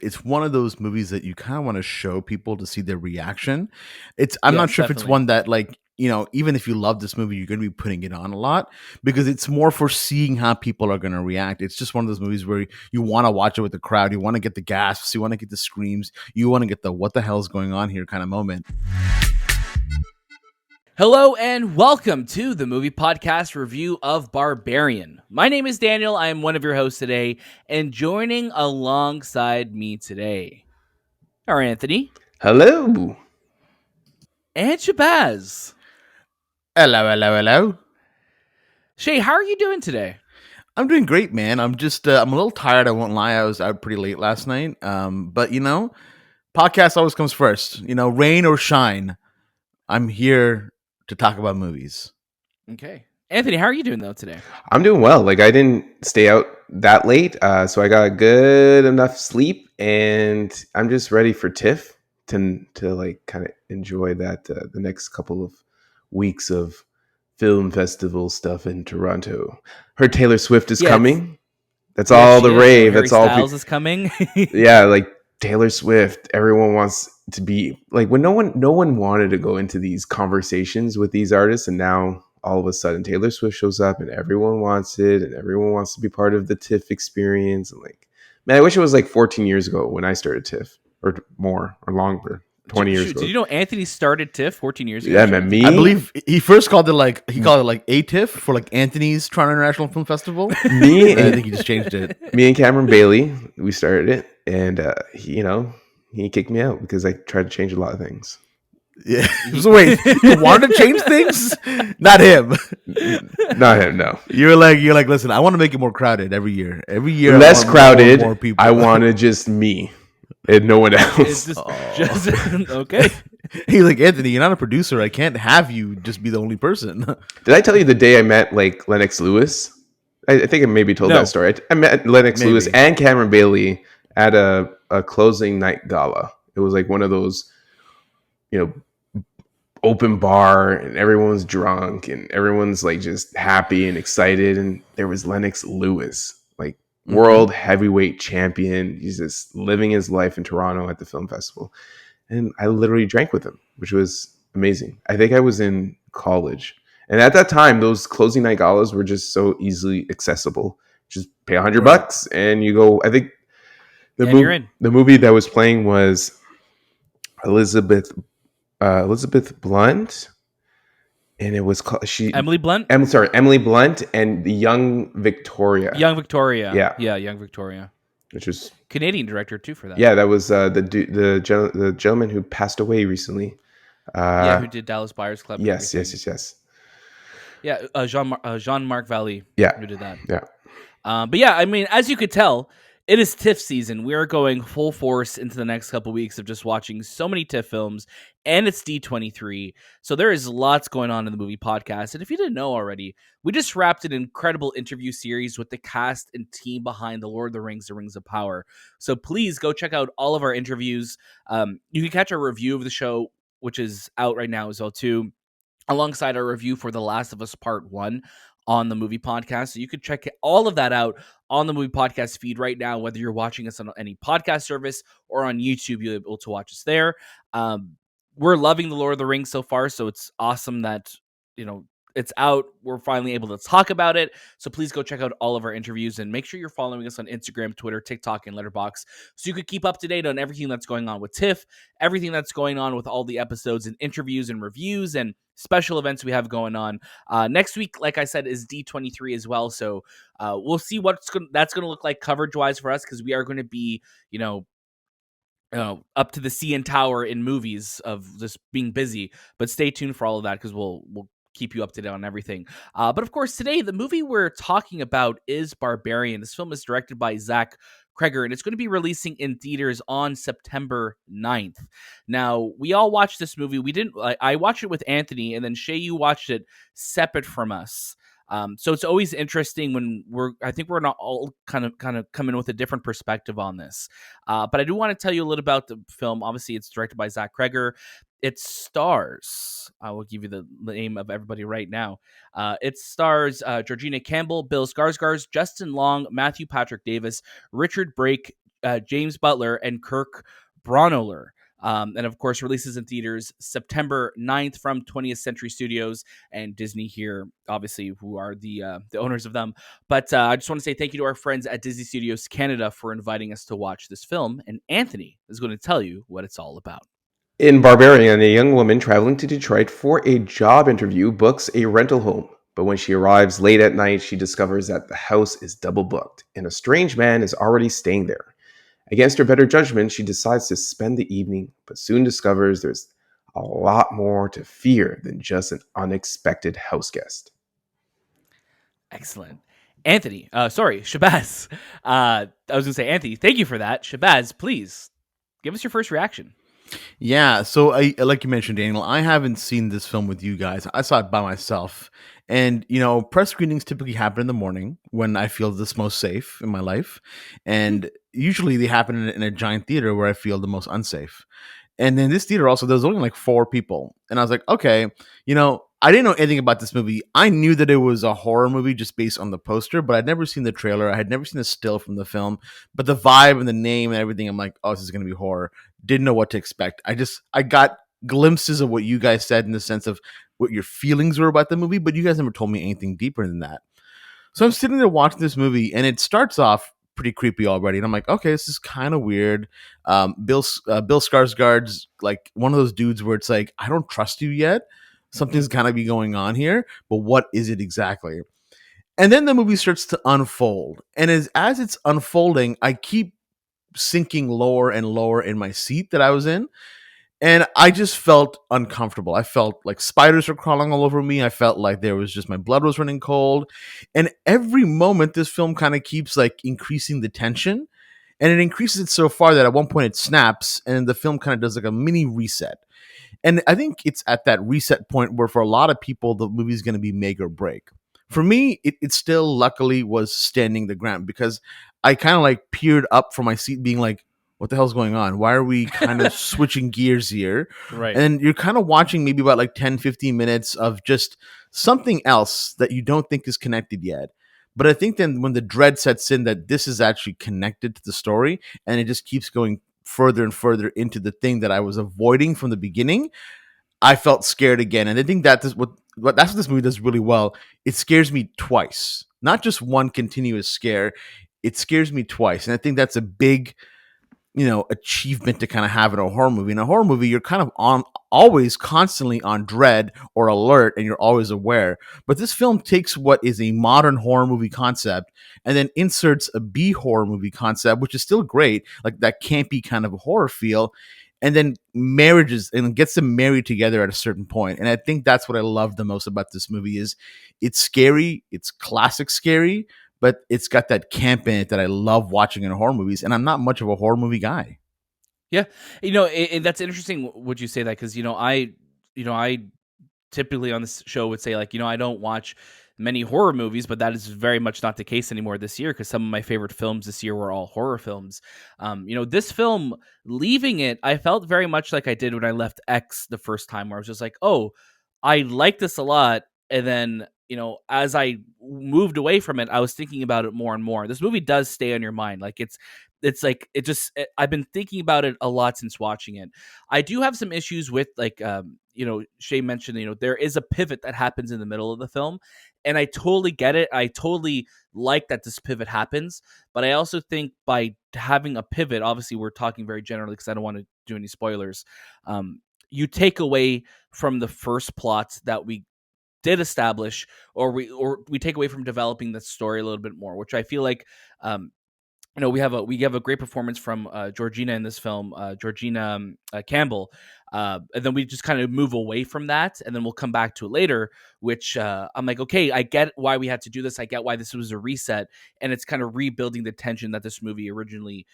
it's one of those movies that you kind of want to show people to see their reaction. I'm not Yes, sure if it's definitely. one that, like, even if you love this movie, you're going to be putting it on a lot, because it's more for seeing how people are going to react. It's just one of those movies where you want to watch it with the crowd. You want to get the gasps. You want to get the screams. You want to get the what the hell is going on here kind of moment. Hello and welcome to the movie podcast review of Barbarian. My name is Daniel. I am one of your hosts today, and joining alongside me today are Anthony Hello. and Shahbaz. Hello, hello, hello. Shay, how are you doing today? I'm doing great, man. I'm just I'm a little tired. I won't lie. I was out pretty late last night. But podcast always comes first. Rain or shine, I'm here to talk about movies. Okay. Anthony, how are you doing though today? I'm doing well. Like, I didn't stay out that late, so I got good enough sleep, and I'm just ready for TIFF to like kind of enjoy that the next couple of weeks of film festival stuff in Toronto. Heard Taylor Swift is coming. That's all the rave. Harry That's all. Styles is coming. Yeah, like Taylor Swift. Everyone wants to be like, when no one wanted to go into these conversations with these artists, and now all of a sudden Taylor Swift shows up and everyone wants it, and everyone wants to be part of the TIFF experience. And like, man, I wish it was like 14 years ago when I started TIFF, or more, or longer. 20 years ago. Did you know Anthony started TIFF 14 years ago? Yeah, man. Me, I believe he first called it like ATIFF for like Anthony's Toronto International Film Festival. Me, I think he just changed it. Me and Cameron Bailey, we started it, and he kicked me out because I tried to change a lot of things. Yeah. So wait, you wanted to change things? Not him. Not him. No. You're like, listen, I want to make it more crowded every year. Every year, less crowded. More people. I wanted just me and no one else. It's just okay. He's like, Anthony, you're not a producer. I can't have you just be the only person. Did I tell you the day I met like Lennox Lewis? I think I maybe told that story. I met Lennox Lewis and Cameron Bailey at a closing night gala. It was like one of those, open bar, and everyone's drunk and everyone's like just happy and excited. And there was Lennox Lewis, like world heavyweight champion. He's just living his life in Toronto at the film festival. And I literally drank with him, which was amazing. I think I was in college. And at that time, those closing night galas were just so easily accessible. Just pay $100 and you go. I think the movie that was playing was Elizabeth Blunt, and it was called Emily Blunt. Emily Blunt and the Young Victoria. Young Victoria. Yeah, Young Victoria. Which was Canadian director too for that. Yeah, that was the gentleman who passed away recently. Who did Dallas Buyers Club? Yes. Yeah, Jean-Marc Vallée. Yeah, who did that? Yeah. But yeah, I mean, as you could tell, it is TIFF season. We are going full force into the next couple weeks of just watching so many TIFF films, and it's D23. So there is lots going on in the movie podcast. And if you didn't know already, we just wrapped an incredible interview series with the cast and team behind The Lord of the Rings, The Rings of Power. So please go check out all of our interviews. You can catch our review of the show, which is out right now as well too, alongside our review for The Last of Us Part 1 on the movie podcast. So you could check all of that out on the movie podcast feed right now, whether you're watching us on any podcast service or on YouTube, you'll be able to watch us there. We're loving The Lord of the Rings so far, so it's awesome that, it's out. We're finally able to talk about it. So please go check out all of our interviews and make sure you're following us on Instagram, Twitter, TikTok, and Letterboxd so you could keep up to date on everything that's going on with TIFF, everything that's going on with all the episodes and interviews and reviews and special events we have going on. Next week, like I said, is D23 as well. So we'll see that's going to look like coverage-wise for us, because we are going to be, up to the CN Tower in movies of just being busy. But stay tuned for all of that, because we'll keep you up to date on everything. But of course, today, the movie we're talking about is Barbarian. This film is directed by Zach Cregger, and it's going to be releasing in theaters on September 9th. Now, we all watched this movie. I watched it with Anthony, and then Shay, you watched it separate from us. So it's always interesting when I think we're not all kind of coming with a different perspective on this. But I do want to tell you a little about the film. Obviously, it's directed by Zach Cregger. It stars, I will give you the name of everybody right now. It stars Georgina Campbell, Bill Skarsgård, Justin Long, Matthew Patrick Davis, Richard Brake, Jaymes Butler and Kirk Braunohler. And of course, releases in theaters September 9th from 20th Century Studios and Disney here, obviously, who are the owners of them. But I just want to say thank you to our friends at Disney Studios Canada for inviting us to watch this film. And Anthony is going to tell you what it's all about. In Barbarian, a young woman traveling to Detroit for a job interview books a rental home. But when she arrives late at night, she discovers that the house is double booked and a strange man is already staying there. Against her better judgment, she decides to spend the evening, but soon discovers there's a lot more to fear than just an unexpected house guest. Excellent. Anthony, Shahbaz. I was going to say, Anthony, thank you for that. Shahbaz, please give us your first reaction. Yeah, so I like you mentioned, Daniel, I haven't seen this film with you guys. I saw it by myself. And, press screenings typically happen in the morning when I feel this most safe in my life. And usually they happen in a giant theater where I feel the most unsafe. And then this theater also, there was only like 4 people. And I was like, okay, I didn't know anything about this movie. I knew that it was a horror movie just based on the poster, but I'd never seen the trailer. I had never seen a still from the film. But the vibe and the name and everything, I'm like, oh, this is going to be horror. Didn't know what to expect. I got glimpses of what you guys said in the sense of what your feelings were about the movie, but you guys never told me anything deeper than that. So I'm sitting there watching this movie, and it starts off pretty creepy already, and I'm like, okay, this is kind of weird. Bill Skarsgård's like one of those dudes where it's like, I don't trust you yet. Something's gotta be going on here, but what is it exactly? And then the movie starts to unfold, and as it's unfolding, I keep sinking lower and lower in my seat that I was in. And I just felt uncomfortable. I felt like spiders were crawling all over me. I felt like there was just my blood was running cold. And every moment, this film kind of keeps like increasing the tension. And it increases it so far that at one point it snaps and the film kind of does like a mini reset. And I think it's at that reset point where for a lot of people, the movie's going to be make or break. For me, it still luckily was standing the ground because I kind of like peered up from my seat being like, what the hell's going on? Why are we kind of switching gears here? Right. And you're kind of watching maybe about like 10, 15 minutes of just something else that you don't think is connected yet. But I think then when the dread sets in that this is actually connected to the story and it just keeps going further and further into the thing that I was avoiding from the beginning, I felt scared again. And I think that's what this movie does really well. It scares me twice, not just one continuous scare. It scares me twice. And I think that's a big achievement to kind of have in a horror movie. In a horror movie, you're kind of always constantly on dread or alert and you're always aware. But this film takes what is a modern horror movie concept and then inserts a B horror movie concept, which is still great, like that campy kind of a horror feel, and then marriages and gets them married together at a certain point. And I think that's what I love the most about this movie is it's scary, it's classic scary, but it's got that camp in it that I love watching in horror movies, and I'm not much of a horror movie guy. Yeah, that's interesting. Would you say that? Because I typically on this show would say like I don't watch many horror movies, but that is very much not the case anymore this year because some of my favorite films this year were all horror films. This film, leaving it, I felt very much like I did when I left X the first time, where I was just like, oh, I like this a lot, and then as I moved away from it, I was thinking about it more and more. This movie does stay on your mind. Like I've been thinking about it a lot since watching it. I do have some issues with like, Shay mentioned, there is a pivot that happens in the middle of the film, and I totally get it. I totally like that this pivot happens, but I also think by having a pivot, obviously we're talking very generally because I don't want to do any spoilers. You take away from the first plot that we did establish, or we take away from developing the story a little bit more, which I feel like we have a great performance from Georgina in this film, Georgina Campbell, and then we just kind of move away from that, and then we'll come back to it later. Which I'm like, okay, I get why we had to do this. I get why this was a reset, and it's kind of rebuilding the tension that this movie originally,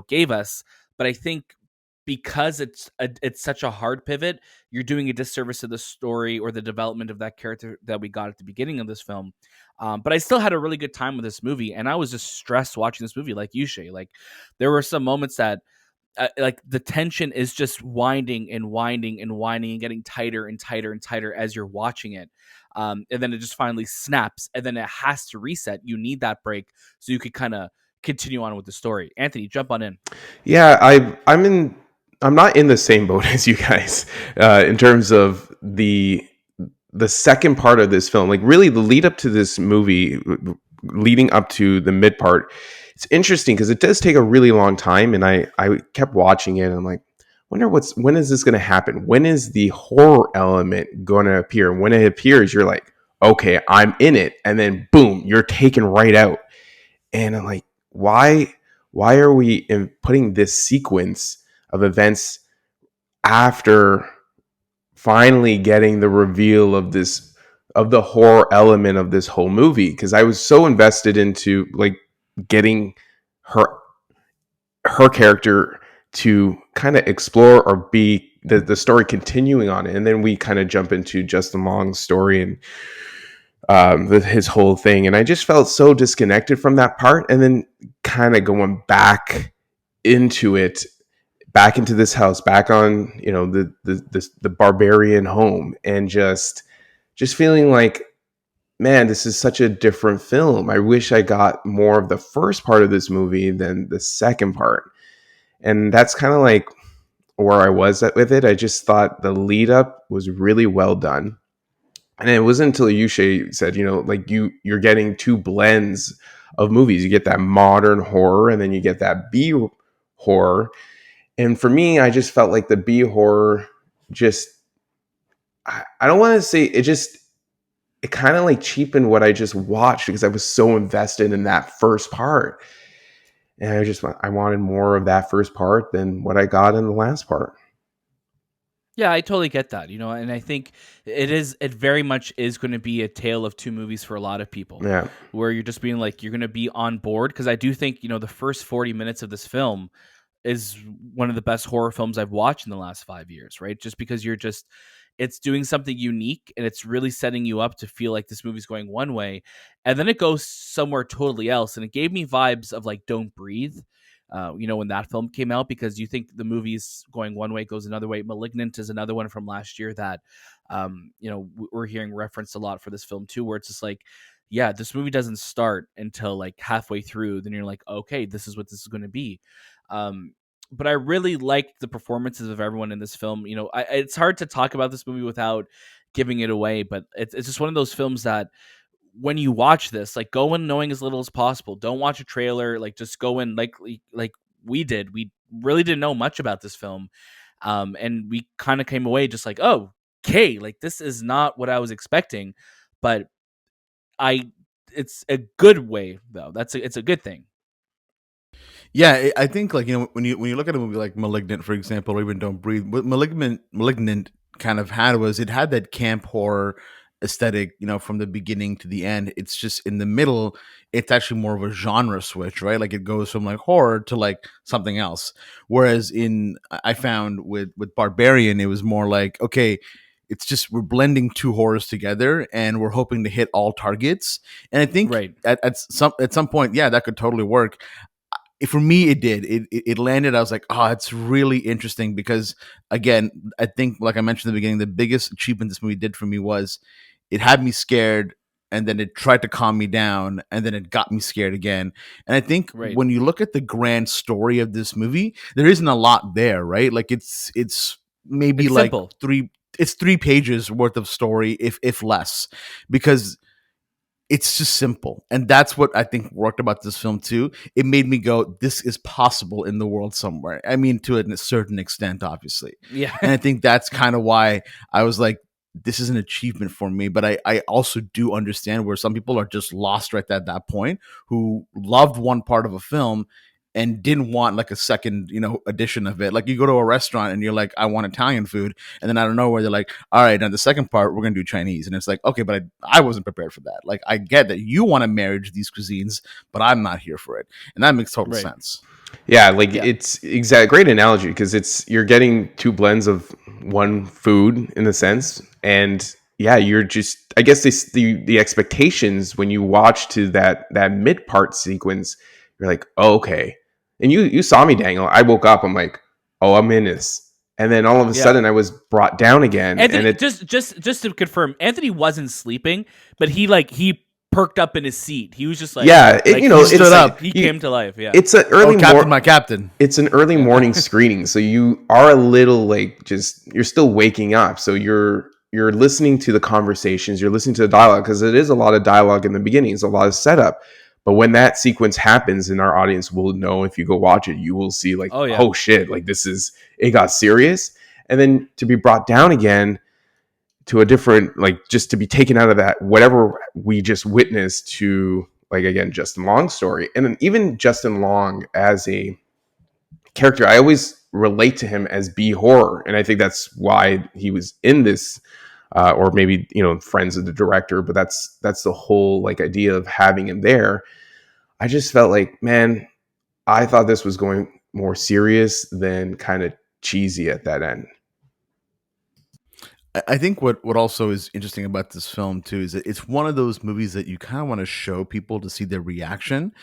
gave us. But I think because it's such a hard pivot, you're doing a disservice to the story or the development of that character that we got at the beginning of this film. But I still had a really good time with this movie, and I was just stressed watching this movie, like you, Shay. Like there were some moments that, like the tension is just winding and winding and winding and getting tighter and tighter and tighter as you're watching it. And then it just finally snaps, and then it has to reset. You need that break so you could kind of continue on with the story. Anthony, jump on in. Yeah, I'm not in the same boat as you guys in terms of the second part of this film. Like really, the lead up to this movie, leading up to the mid part, it's interesting because it does take a really long time, and I kept watching it. And I'm like, when is this going to happen? When is the horror element going to appear? And when it appears, you're like, okay, I'm in it, and then boom, you're taken right out. And I'm like, why are we putting this sequence of events after finally getting the reveal of the horror element of this whole movie? Because I was so invested into like getting her character to kind of explore or be the story continuing on it, and then we kind of jump into Justin Long's story and his whole thing, and I just felt so disconnected from that part. And then kind of going back into it, back into this house, back on the Barbarian home, and just feeling like, man, this is such a different film. I wish I got more of the first part of this movie than the second part. And that's kind of like where I was at with it. I just thought the lead up was really well done. And it wasn't until Yushay said, like you're getting two blends of movies. You get that modern horror, and then you get that B horror. And for me, I just felt like the B horror just, I don't want to say it kind of like cheapened what I just watched because I was so invested in that first part. And I wanted more of that first part than what I got in the last part. Yeah, I totally get that, and I think it very much is going to be a tale of two movies for a lot of people. Yeah. Where you're just being like, you're going to be on board. Because I do think, the first 40 minutes of this film is one of the best horror films I've watched in the last 5 years, right? Just because it's doing something unique, and it's really setting you up to feel like this movie's going one way, and then it goes somewhere totally else. And it gave me vibes of like Don't Breathe, when that film came out, because you think the movie's going one way, goes another way. Malignant is another one from last year that, we're hearing referenced a lot for this film too, where it's just like, yeah, this movie doesn't start until like halfway through. Then you're like, okay, this is what this is going to be. But I really liked the performances of everyone in this film. It's hard to talk about this movie without giving it away, but it's just one of those films that when you watch this, like, go in knowing as little as possible. Don't watch a trailer. Like, just go in like we did. We really didn't know much about this film, and we kind of came away just like, oh, okay, like this is not what I was expecting, but it's a good way though. It's a good thing. Yeah, I think like when you look at a movie like *Malignant*, for example, or even *Don't Breathe*, what *Malignant* kind of had was it had that camp horror aesthetic, from the beginning to the end. It's just in the middle, it's actually more of a genre switch, right? Like it goes from like horror to like something else. Whereas I found with *Barbarian*, it was more like, okay, it's just we're blending two horrors together and we're hoping to hit all targets. And I think Right. at some point, yeah, that could totally work. For me, it did. It landed. I was like, oh, it's really interesting because, again, I think, like I mentioned in the beginning, the biggest achievement this movie did for me was it had me scared, and then it tried to calm me down, and then it got me scared again. And I think Right. when you look at the grand story of this movie, there isn't a lot there, right? Like it's maybe It's like simple. 3 pages worth of story, if less, because it's just simple. And that's what I think worked about this film too. It made me go, this is possible in the world somewhere. I mean, to a certain extent, obviously. Yeah. And I think that's kind of why I was like, this is an achievement for me. But I also do understand where some people are just lost right at that point, who loved one part of a film and didn't want like a second, edition of it. Like you go to a restaurant and you're like, I want Italian food. And then I don't know where they're like, all right, now the second part, we're going to do Chinese. And it's like, okay, but I wasn't prepared for that. Like I get that you want to marriage these cuisines, but I'm not here for it. And that makes total sense. Yeah, like it's great analogy because you're getting two blends of one food in a sense, and yeah, you're just, I guess the expectations when you watch to that mid part sequence, you're like, oh, okay, and you saw me, Daniel. I woke up, I'm like, oh, I'm in this, and then all of a sudden I was brought down again. Anthony, and just to confirm, Anthony wasn't sleeping, but he perked up in his seat. He was just like, Yeah, like you know, he it's stood like up. he came to life. Yeah. it's an Oh, early Captain, my Captain. it's an early morning screening, so you are a little like just you're still waking up, so you're listening to the conversations, you're listening to the dialogue, because it is a lot of dialogue in the beginning, it's a lot of setup. But when that sequence happens, and our audience will know, if you go watch it, you will see like, Oh yeah. oh shit, like this is, it got serious. And then to be brought down again to a different, like, just to be taken out of that whatever we just witnessed, to, like, again, Justin Long's story. And then even Justin Long as a character, I always relate to him as B horror, and I think that's why he was in this, or maybe, you know, friends of the director. But that's the whole like idea of having him there. I just felt like, man, I thought this was going more serious than kind of cheesy at that end. I think what also is interesting about this film too is that it's one of those movies that you kind of want to show people to see their reaction.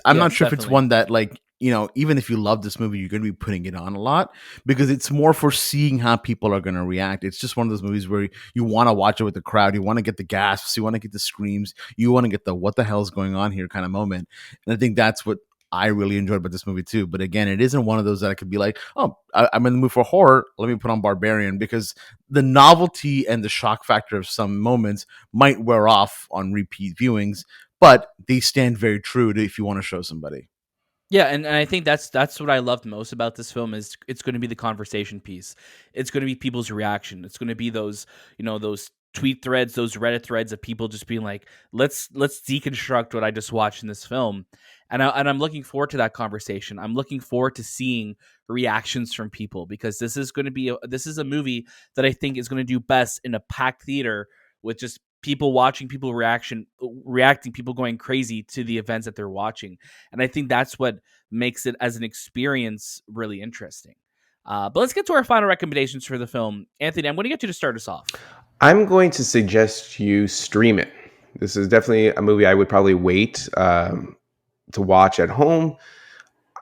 I'm not Yes, sure if it's definitely. one that, like, you know, even if you love this movie, you're going to be putting it on a lot, because it's more for seeing how people are going to react. It's just one of those movies where you want to watch it with the crowd. You want to get the gasps, you want to get the screams, you want to get the what the hell is going on here kind of moment. And I think that's what I really enjoyed about this movie too. But again, it isn't one of those that I could be like, oh, I'm in the mood for horror, let me put on Barbarian, because the novelty and the shock factor of some moments might wear off on repeat viewings, but they stand very true to if you want to show somebody. Yeah, and I think that's what I loved most about this film is it's going to be the conversation piece. It's going to be people's reaction. It's going to be those, you know, those tweet threads, those Reddit threads of people just being like, let's deconstruct what I just watched in this film. And I'm looking forward to that conversation. I'm looking forward to seeing reactions from people, because this is going to be this is a movie that I think is going to do best in a packed theater with just people watching, people reacting, people going crazy to the events that they're watching. And I think that's what makes it as an experience really interesting. But let's get to our final recommendations for the film. Anthony, I'm going to get you to start us off. I'm going to suggest you stream it. This is definitely a movie I would probably wait to watch at home.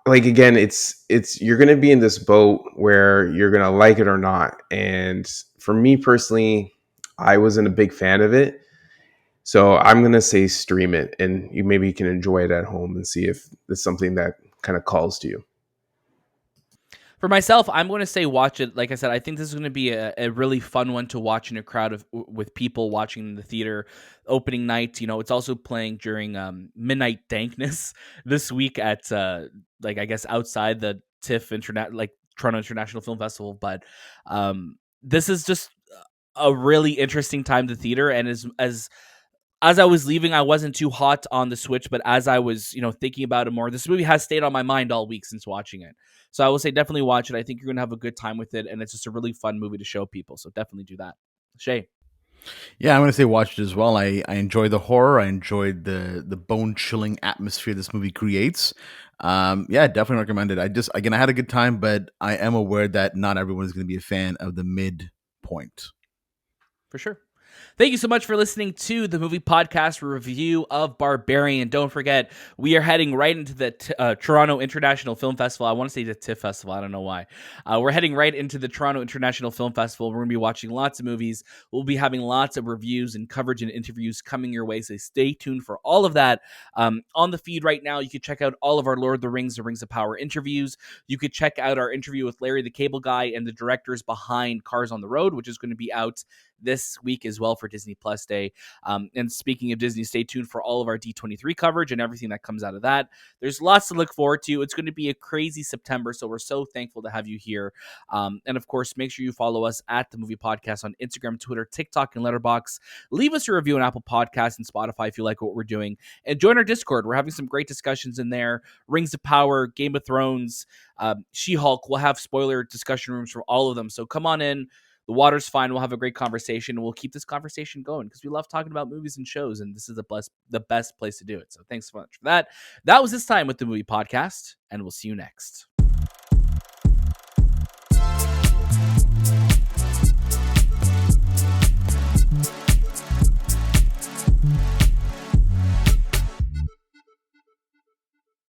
Like, again, it's you're going to be in this boat where you're going to like it or not. And for me personally, I wasn't a big fan of it. So I'm going to say stream it, and you maybe can enjoy it at home and see if it's something that kind of calls to you. For myself, I'm going to say watch it. Like I said, I think this is going to be a really fun one to watch in a crowd of with people watching in the theater opening night. You know, it's also playing during midnight dankness this week at like, I guess, outside the TIFF Internet, like Toronto International Film Festival. But this is just a really interesting time to theater, and as I was leaving, I wasn't too hot on the Switch, but as I was, you know, thinking about it more, this movie has stayed on my mind all week since watching it. So I will say definitely watch it. I think you're going to have a good time with it, and it's just a really fun movie to show people. So definitely do that. Shay. Yeah, I'm going to say watch it as well. I enjoy the horror. I enjoyed the bone chilling atmosphere this movie creates. Yeah, definitely recommend it. Again, I had a good time, but I am aware that not everyone is going to be a fan of the midpoint. For sure. Thank you so much for listening to the movie podcast review of Barbarian. Don't forget, we are heading right into the Toronto International Film Festival. I want to say the TIFF Festival. I don't know why. We're heading right into the Toronto International Film Festival. We're going to be watching lots of movies. We'll be having lots of reviews and coverage and interviews coming your way. So stay tuned for all of that. On the feed right now, you can check out all of our Lord of the Rings of Power interviews. You could check out our interview with Larry the Cable Guy and the directors behind Cars on the Road, which is going to be out this week as well for Disney Plus Day. And speaking of Disney, stay tuned for all of our D23 coverage and everything that comes out of that. There's lots to look forward to. It's going to be a crazy September, so we're so thankful to have you here. And of course, make sure you follow us at The Movie Podcast on Instagram, Twitter, TikTok, and Letterboxd. Leave us a review on Apple Podcasts and Spotify if you like what we're doing. And join our Discord. We're having some great discussions in there. Rings of Power, Game of Thrones, She-Hulk. We'll have spoiler discussion rooms for all of them. So come on in. The water's fine. We'll have a great conversation. We'll keep this conversation going because we love talking about movies and shows, and this is the best place to do it. So thanks so much for that. That was this time with the Movie Podcast, and we'll see you next.